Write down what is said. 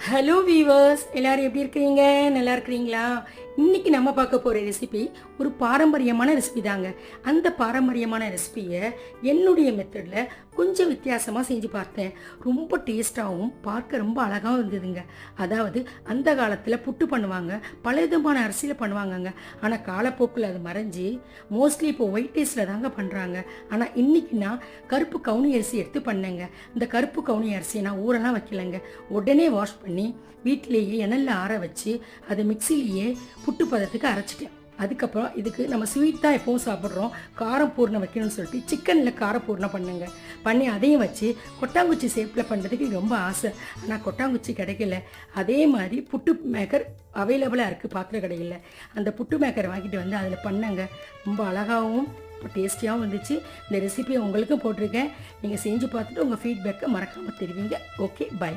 Hello viewers, எல்லாரும் எப்படி இருக்கிறீங்க? நல்லா இருக்கிறீங்களா? இன்னைக்கு நம்ம பார்க்க போகிற ரெசிபி ஒரு பாரம்பரியமான ரெசிபி தாங்க. அந்த பாரம்பரியமான ரெசிபியை என்னுடைய மெத்தடில் கொஞ்சம் வித்தியாசமாக செஞ்சு பார்த்தேன். ரொம்ப டேஸ்ட்டாகவும் பார்க்க ரொம்ப அழகாகவும் இருந்ததுங்க. அதாவது அந்த காலத்தில் புட்டு பண்ணுவாங்க, பல விதமான அரிசியில் பண்ணுவாங்கங்க. ஆனால் காலப்போக்கில் அது மறைஞ்சி மோஸ்ட்லி இப்போ ஒயிட் ரைஸில் தாங்க பண்ணுறாங்க. ஆனால் இன்றைக்கி நான் கருப்பு கவுனி அரிசி எடுத்து பண்ணேங்க. இந்த கருப்பு கவுனி அரிசியை நான் ஊரெல்லாம் வைக்கலைங்க. உடனே வாஷ் பண்ணி வீட்டிலேயே எண்ணெயில் ஆற வச்சு அதை மிக்சிலேயே புட்டு பதத்துக்கு அரைச்சிட்டேன். அதுக்கப்புறம் இதுக்கு நம்ம ஸ்வீட் தான் எப்பவும் சாப்பிட்றோம், காரம் பூர்ணம் வைக்கணும்னு சொல்லிட்டு சிக்கனில் கார பூர்ணம் பண்ணுங்க. பண்ணி அதையும் வச்சு கொட்டாங்குச்சி ஷேப்பில் பண்ணுறதுக்கு ரொம்ப ஆசை. ஆனால் கொட்டாங்குச்சி கிடைக்கல. அதே மாதிரி புட்டு மேக்கர் அவைலபிளாக இருக்குது பாத்திர கடையில். அந்த புட்டு மேக்கரை வாங்கிட்டு வந்து அதில் பண்ணங்க. ரொம்ப அழகாகவும் டேஸ்டியாகவும் இருந்துச்சு. இந்த ரெசிபியை உங்களுக்கும் போட்டிருக்கேன். நீங்கள் செஞ்சு பார்த்துட்டு உங்கள் ஃபீட்பேக்கை மறக்காமல் தெரிவிங்க. Okay, by.